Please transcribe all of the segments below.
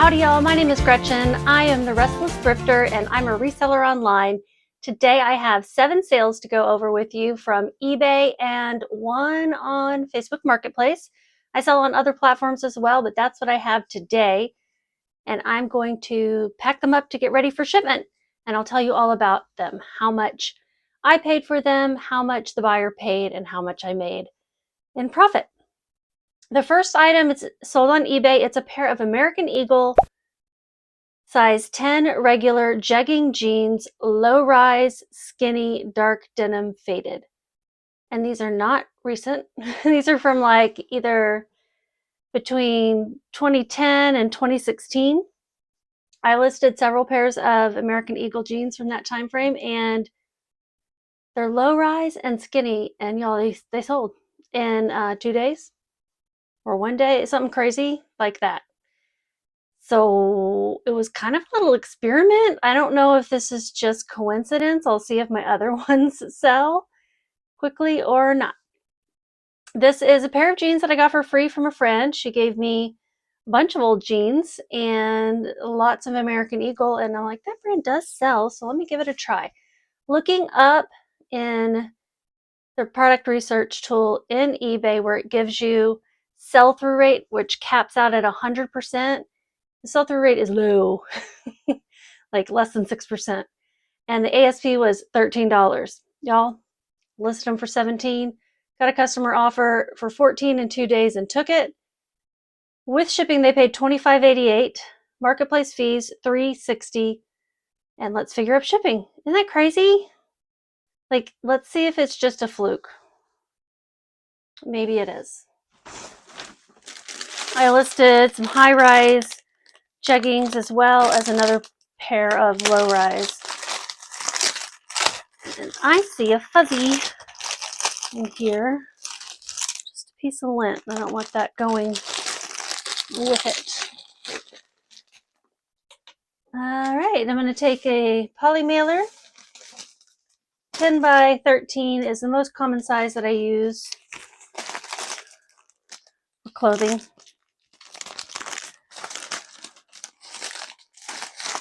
Howdy y'all, my name is Gretchen. I am the Restless Thrifter and I'm a reseller online. Today I have 7 sales to go over with you from eBay and 1 on Facebook Marketplace. I sell on other platforms as well, but that's what I have today. And I'm going to pack them up to get ready for shipment. And I'll tell you all about them, how much I paid for them, how much the buyer paid, and how much I made in profit. The first item is sold on eBay. It's a pair of American Eagle size 10 regular jegging jeans, low rise, skinny, dark denim faded. And these are not recent. These are from like either between 2010 and 2016. I listed several pairs of American Eagle jeans from that time frame, and they're low rise and skinny, and y'all, they sold in 2 days or 1 day, something crazy like that. So it was kind of a little experiment. I don't know if this is just coincidence. I'll see if my other ones sell quickly or not. This is a pair of jeans that I got for free from a friend. She gave me a bunch of old jeans and lots of American Eagle, and I'm like, that brand does sell, so let me give it a try. Looking up in the product research tool in eBay where it gives you sell-through rate, which caps out at 100%. The sell-through rate is low, like less than 6%. And the ASP was $13. Y'all, listed them for $17. Got a customer offer for $14 in 2 days and took it. With shipping, they paid $25.88. Marketplace fees, $3.60. And let's figure up shipping. Isn't that crazy? Like, let's see if it's just a fluke. Maybe it is. I listed some high-rise jeggings as well as another pair of low-rise. And I see a fuzzy in here. Just a piece of lint. I don't want that going with it. All right, I'm going to take a poly mailer. 10 by 13 is the most common size that I use for clothing.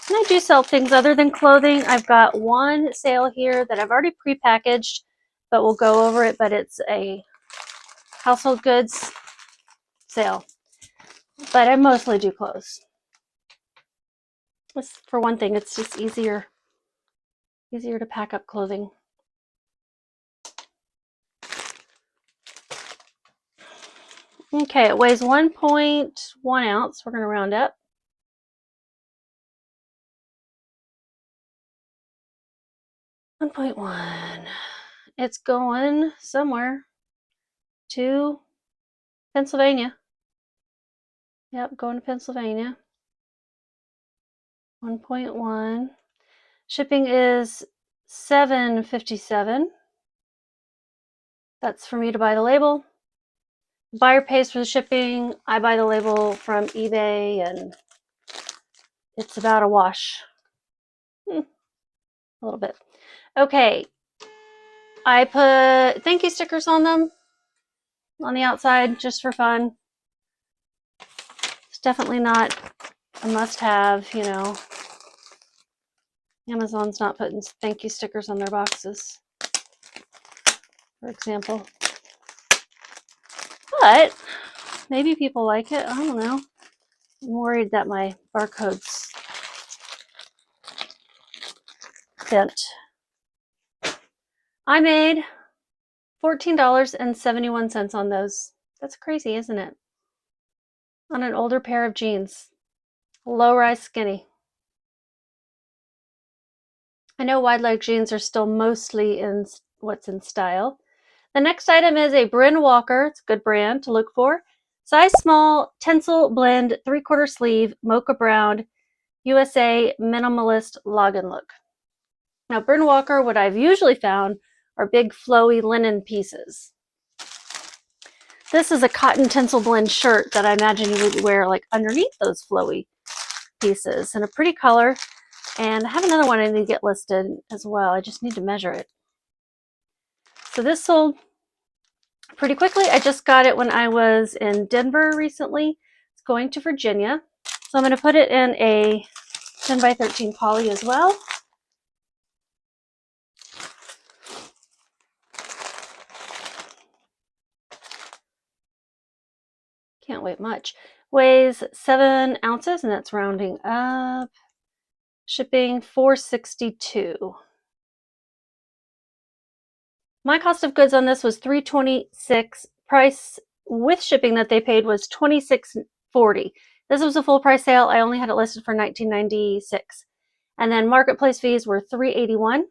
And I do sell things other than clothing. I've got one sale here that I've already pre-packaged, but we'll go over it, but it's a household goods sale. But I mostly do clothes. For one thing, it's just easier to pack up clothing. Okay, it weighs 1.1 ounce. We're going to round up. 1.1. It's going somewhere to Pennsylvania. Yep, going to Pennsylvania. 1.1. Shipping is $7.57. That's for me to buy the label. Buyer pays for the shipping. I buy the label from eBay, and it's about a wash. A little bit. Okay. I put thank you stickers on them on the outside just for fun. It's definitely not a must-have, you know. Amazon's not putting thank you stickers on their boxes, for example. But maybe people like it. I don't know. I'm worried that my barcode's bent. I made $14.71 on those. That's crazy, isn't it? On an older pair of jeans. Low-rise skinny. I know wide leg jeans are still mostly in what's in style. The next item is a Bryn Walker. It's a good brand to look for. Size small, tencel blend, 3/4 sleeve, mocha brown, USA minimalist login look. Now, Bryn Walker, what I've usually found are big flowy linen pieces. This is a cotton tencel blend shirt that I imagine you would wear like underneath those flowy pieces, in a pretty color. And I have another one I need to get listed as well. I just need to measure it. So this sold pretty quickly. I just got it when I was in Denver recently. It's going to Virginia. So I'm going to put it in a 10 by 13 poly as well. Can't weigh much. Weighs 7 ounces, and that's rounding up. Shipping $4.62. My cost of goods on this was $3.26. Price with shipping that they paid was $26.40. This was a full price sale. I only had it listed for $19.96. And then marketplace fees were $3.81.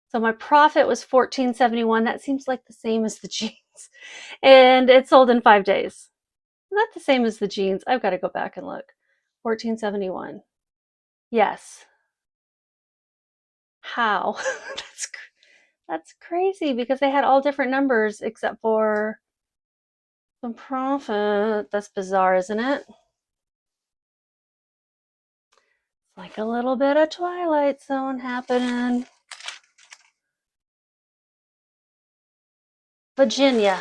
So my profit was $14.71. That seems like the same as the jeans. And it sold in 5 days. Not the same as the jeans. I've got to go back and look. $14.71. Yes. How? That's crazy because they had all different numbers except for the profit. That's bizarre, isn't it? Like a little bit of Twilight Zone happening. Virginia.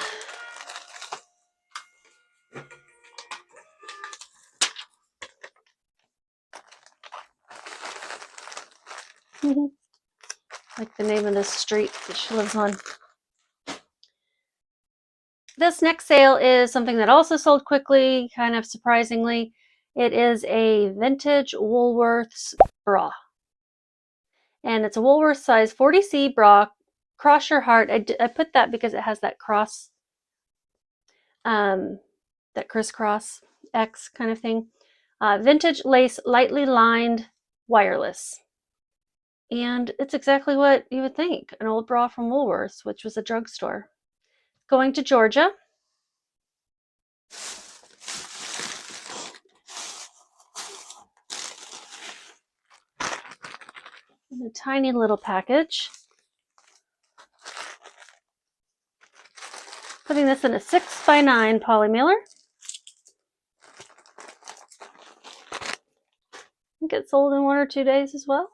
Like the name of this street that she lives on. This next sale is something that also sold quickly, kind of surprisingly. It is a vintage Woolworths bra. And it's a Woolworths size 40C bra. Cross your heart. I put that because it has that cross, that crisscross X kind of thing. Vintage lace, lightly lined, wireless. And it's exactly what you would think. An old bra from Woolworths, which was a drugstore. Going to Georgia. A tiny little package. Putting this in a 6x9 poly mailer. I think it sold in 1 or 2 days as well.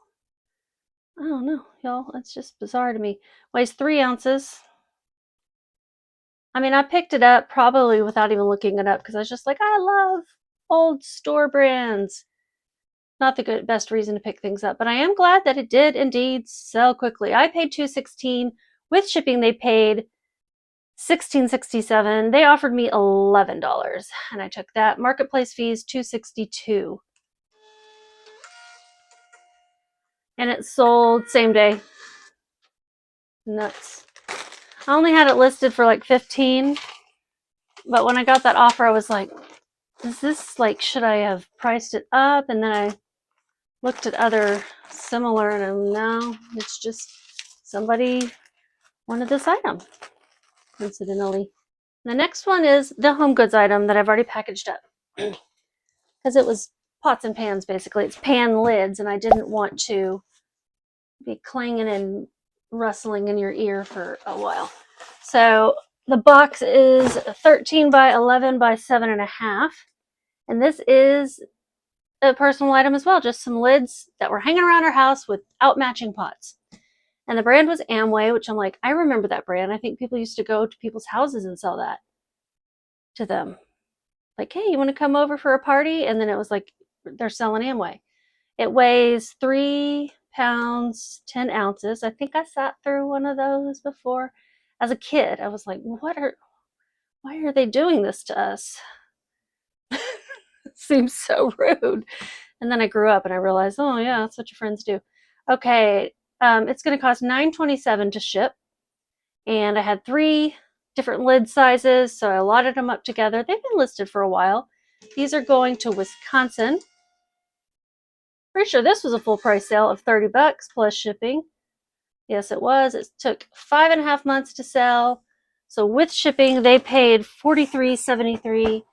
I don't know, y'all. It's just bizarre to me. Weighs 3 ounces. I mean, I picked it up probably without even looking it up because I was just like, I love old store brands. Not the best reason to pick things up, but I am glad that it did indeed sell quickly. I paid $2.16. With shipping, they paid $16.67. They offered me $11, and I took that. Marketplace fees $2.62. And it sold same day. Nuts. I only had it listed for like 15, but when I got that offer, I was like, is this like, should I have priced it up? And then I looked at other similar, and no, it's just somebody wanted this item, coincidentally. The next one is the HomeGoods item that I've already packaged up because it was pots and pans, basically. It's pan lids, and I didn't want to be clanging and rustling in your ear for a while. So the box is 13 by 11 by 7.5, and this is a personal item as well, just some lids that were hanging around our house without matching pots. And the brand was Amway, which I'm like, I remember that brand. I think people used to go to people's houses and sell that to them. Like, hey, you want to come over for a party? And then it was like, they're selling Amway. It weighs 3 pounds, 10 ounces. I think I sat through one of those before. As a kid, I was like, why are they doing this to us? It seems so rude. And then I grew up and I realized, oh yeah, that's what your friends do. Okay, it's going to cost $9.27 to ship. And I had 3 different lid sizes, so I allotted them up together. They've been listed for a while. These are going to Wisconsin. Pretty sure this was a full price sale of $30 plus shipping. Yes, it was. It took 5.5 months to sell. So with shipping, they paid $43.73.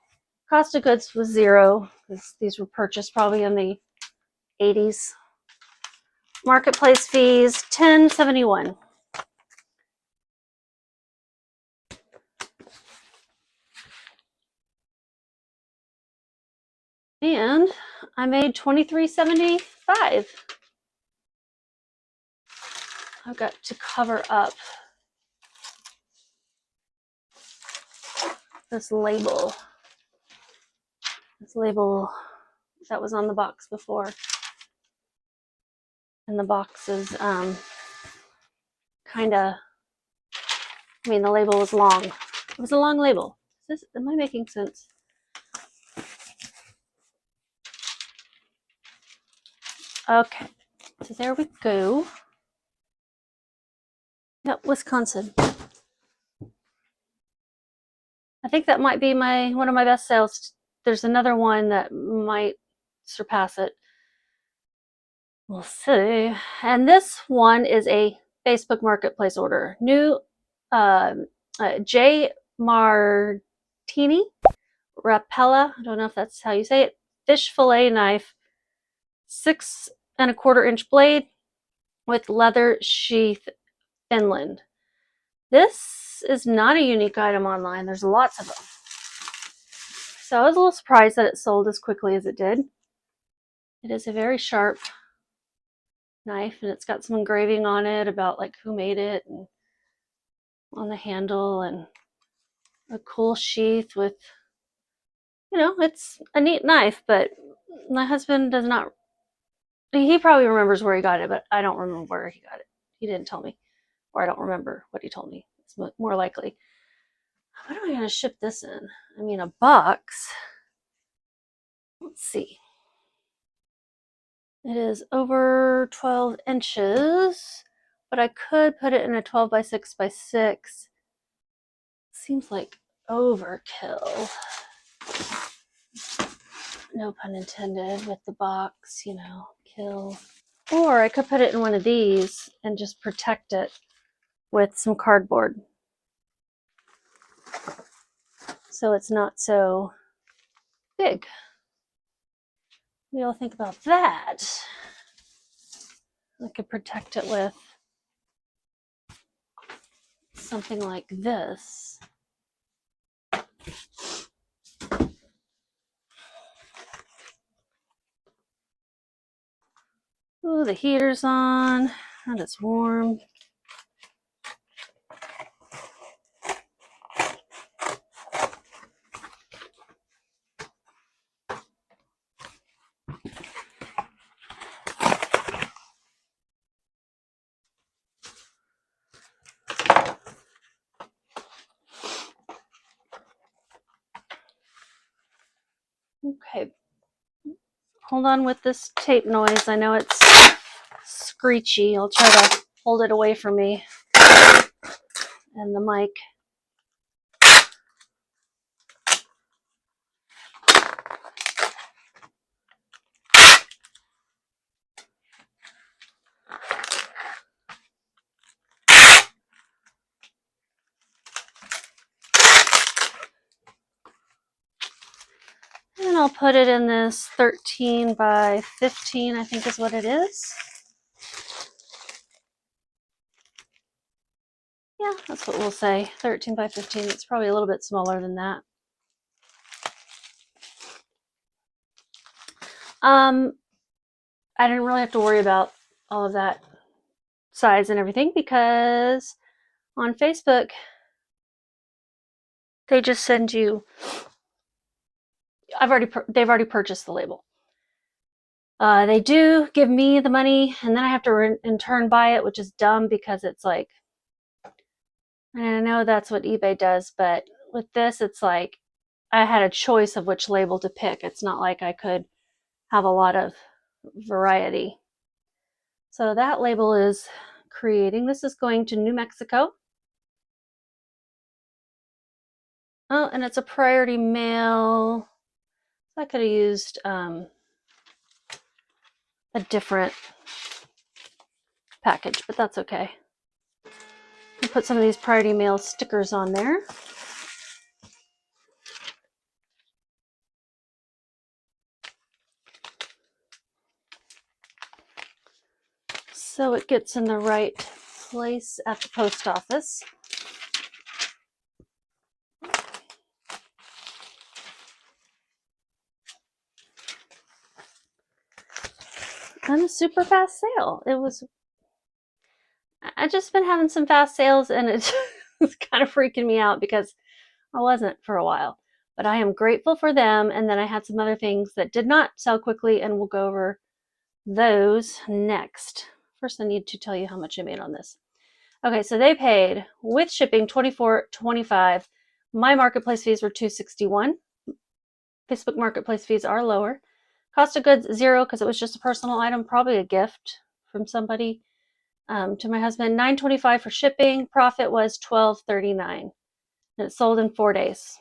Cost of goods was $0 because these were purchased probably in the 80s. Marketplace fees $10.71. And I made $23.75. I've got to cover up this label. This label that was on the box before. And the box is kind of, I mean, the label was long. It was a long label. Am I making sense? Okay, so there we go. Yep, Wisconsin. I think that might be one of my best sales. There's another one that might surpass it. We'll see. And this one is a Facebook Marketplace order. New J. Martini Rapella. I don't know if that's how you say it. Fish fillet knife, 6 1/4 inch blade with leather sheath Finland. This is not a unique item online. There's lots of them. So I was a little surprised that it sold as quickly as it did. It is a very sharp knife, and it's got some engraving on it about like who made it and on the handle, and a cool sheath with, you know, it's a neat knife, but my husband does not, he probably remembers where he got it, but I don't remember where he got it. He didn't tell me, or I don't remember what he told me. It's more likely. What am I going to ship this in? I mean, a box. Let's see. It is over 12 inches, but I could put it in a 12 by 6 by 6. Seems like overkill. No pun intended with the box, you know, kill. Or I could put it in one of these and just protect it with some cardboard, so it's not so big. What do y'all think about that? I could protect it with something like this. Oh, the heater's on and it's warm. Okay, hold on with this tape noise. I know it's screechy. I'll try to hold it away from me and the mic. And I'll put it in this 13 by 15, I think is what it is. Yeah, that's what we'll say, 13 by 15. It's probably a little bit smaller than that. I didn't really have to worry about all of that size and everything, because on Facebook, they just send you, they've already purchased the label. They do give me the money, and then I have to in turn buy it, which is dumb because it's like, and I know that's what eBay does, but with this, it's like I had a choice of which label to pick. It's not like I could have a lot of variety. So that label is creating. This is going to New Mexico. Oh, and it's a priority mail. I could have used a different package, but that's okay. I'll put some of these priority mail stickers on there. So it gets in the right place at the post office. And a super fast sale. I just been having some fast sales, and it's kind of freaking me out because I wasn't for a while. but I am grateful for them. And then I had some other things that did not sell quickly, and we'll go over those next. First, I need to tell you how much I made on this. Okay, so they paid with shipping $24.25. My marketplace fees were $261. Facebook marketplace fees are lower. Cost of goods $0 because it was just a personal item, probably a gift from somebody to my husband. $9.25 for shipping. Profit was $12.39. And it sold in 4 days.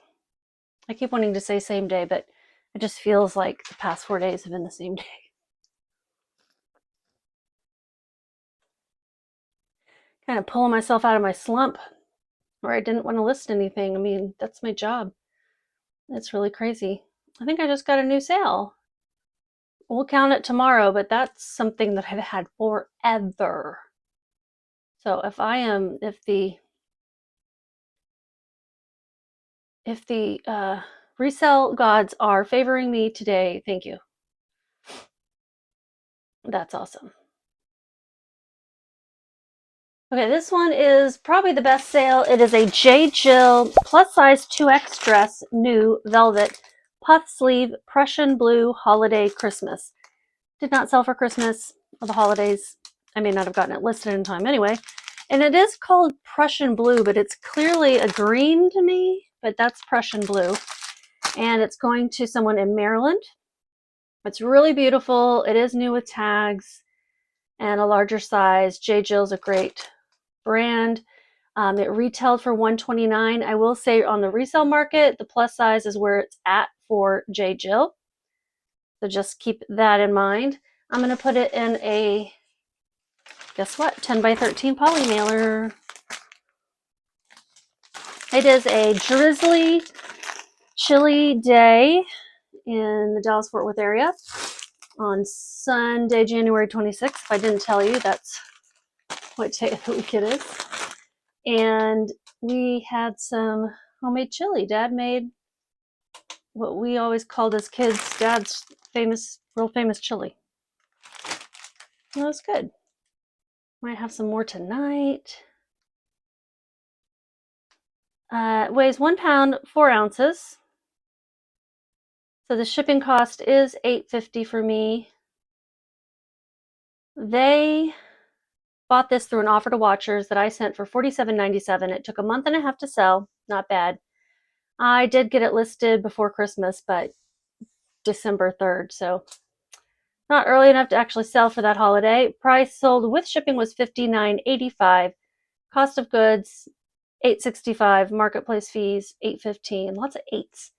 I keep wanting to say same day, but it just feels like the past 4 days have been the same day. Kind of pulling myself out of my slump where I didn't want to list anything. I mean, that's my job. It's really crazy. I think I just got a new sale. We'll count it tomorrow, but that's something that I've had forever. So if the resale gods are favoring me today, thank you. That's awesome. Okay, this one is probably the best sale. It is a J. Jill plus size 2X dress, new velvet, puff sleeve, Prussian blue, holiday Christmas. Did not sell for Christmas or the holidays. I may not have gotten it listed in time anyway. And it is called Prussian blue, but it's clearly a green to me, but that's Prussian blue. And it's going to someone in Maryland. It's really beautiful. It is new with tags and a larger size. J. Jill's a great brand. It retailed for $129. I will say on the resale market, the plus size is where it's at for J. Jill. So just keep that in mind. I'm going to put it in a, guess what, 10 by 13 poly mailer. It is a drizzly, chilly day in the Dallas-Fort Worth area on Sunday, January 26th. If I didn't tell you, that's what day of the week it is. And we had some homemade chili. Dad made what we always called as kids Dad's real famous chili. And it was good. Might have some more tonight. Weighs 1 pound, 4 ounces. So the shipping cost is $8.50 for me. They bought this through an offer to watchers that I sent for $47.97. It took a month and a half to sell. Not bad. I did get it listed before Christmas, but December 3rd, so not early enough to actually sell for that holiday. Price sold with shipping was $59.85. Cost of goods $8.65. Marketplace fees $8.15. Lots of eights.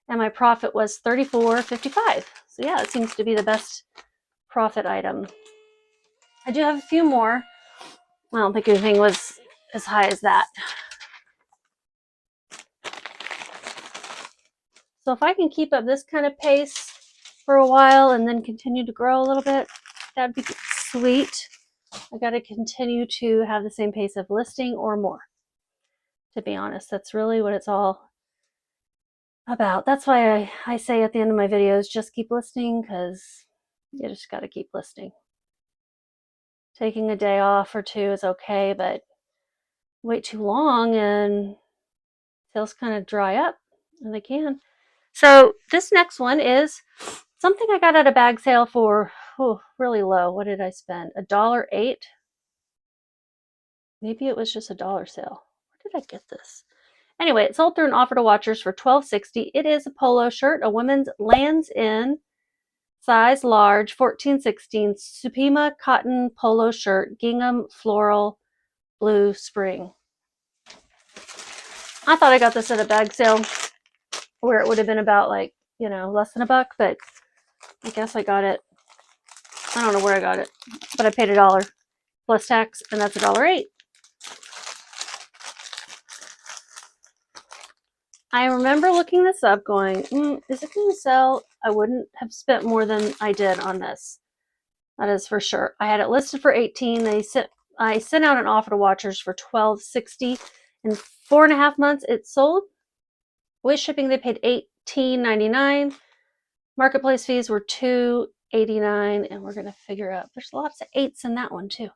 And my profit was $34.55. So yeah, it seems to be the best profit item. I do have a few more. I don't think anything was as high as that. So if I can keep up this kind of pace for a while and then continue to grow a little bit, that'd be sweet. I got to continue to have the same pace of listing or more. To be honest, that's really what it's all about. That's why I say at the end of my videos, just keep listing, because you just got to keep listing. Taking a day off or two is okay, but wait too long and sales kind of dry up, and they can. So this next one is something I got at a bag sale for really low. What did I spend? $1.08. Maybe it was just a dollar sale. Where did I get this? Anyway, it sold through an offer to watchers for $12.60. It is a polo shirt, a women's Lands End, size large, 14/16, Supima cotton polo shirt, gingham floral, blue spring. I thought I got this at a bag sale where it would have been about like, less than $1, but I guess I got it. I don't know where I got it, but I paid $1 plus tax, and that's $1.08. I remember looking this up going, is it going to sell? I wouldn't have spent more than I did on this. That is for sure. I had it listed for $18. I sent out an offer to watchers for $12.60. In 4.5 months, it sold. With shipping, they paid $18.99. Marketplace fees were $2.89, and we're going to figure out. There's lots of eights in that one too.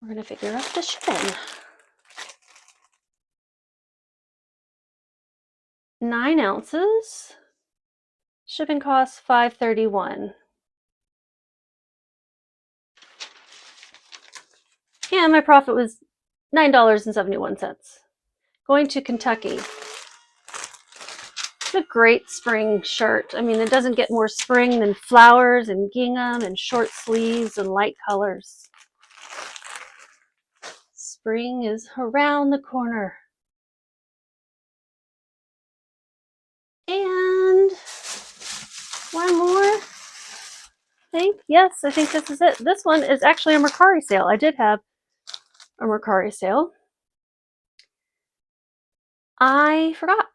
We're going to figure out the shipping. 9 ounces. Shipping costs $5.31. And my profit was $9.71. Going to Kentucky. It's a great spring shirt. I mean, it doesn't get more spring than flowers and gingham and short sleeves and light colors. Spring is around the corner. And one more thing. Yes, I think this is it. This one is actually a Mercari sale. I did have a Mercari sale. I forgot.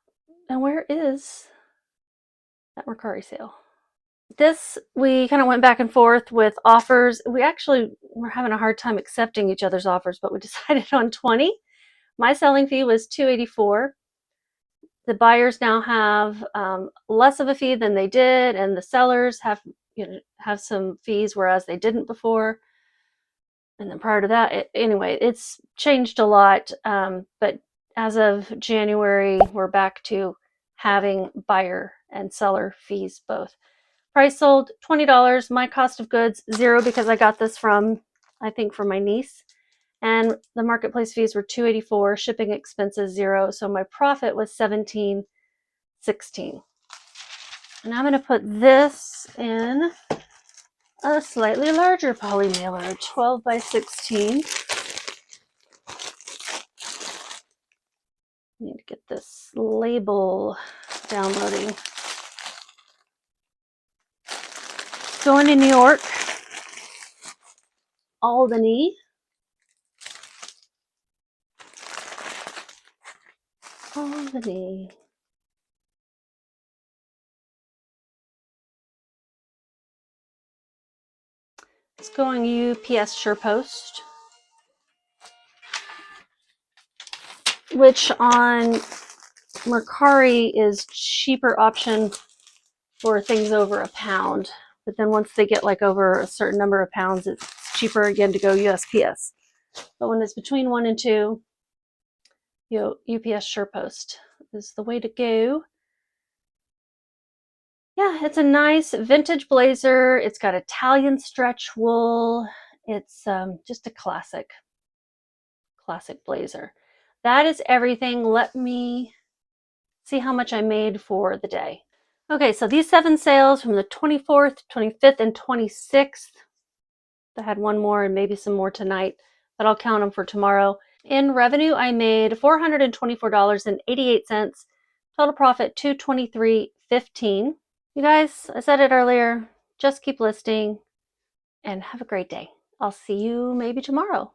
And where is that Mercari sale? This, we kind of went back and forth with offers. We actually were having a hard time accepting each other's offers, but we decided on 20. My selling fee was $2.84. The buyers now have less of a fee than they did, and the sellers have some fees, whereas they didn't before. And then prior to that, anyway, it's changed a lot. But as of January, we're back to having buyer and seller fees both. Price sold $20. My cost of goods $0 because I got this from, I think, from my niece. And the marketplace fees were $2.84. Shipping expenses $0. So my profit was $17.16. And I'm going to put this in a slightly larger poly mailer, 12 by 16. Need to get this label downloading. Going to New York, Albany. Albany. It's going UPS SurePost, which on Mercari is cheaper option for things over a pound. But then once they get like over a certain number of pounds, it's cheaper again to go USPS. But when it's between 1 and 2, UPS SurePost is the way to go. Yeah, it's a nice vintage blazer. It's got Italian stretch wool. It's just a classic blazer. That is everything. Let me see how much I made for the day. Okay, so these 7 sales from the 24th, 25th, and 26th. I had one more and maybe some more tonight, but I'll count them for tomorrow. In revenue, I made $424.88. Total profit $223.15. You guys, I said it earlier, just keep listing and have a great day. I'll see you maybe tomorrow.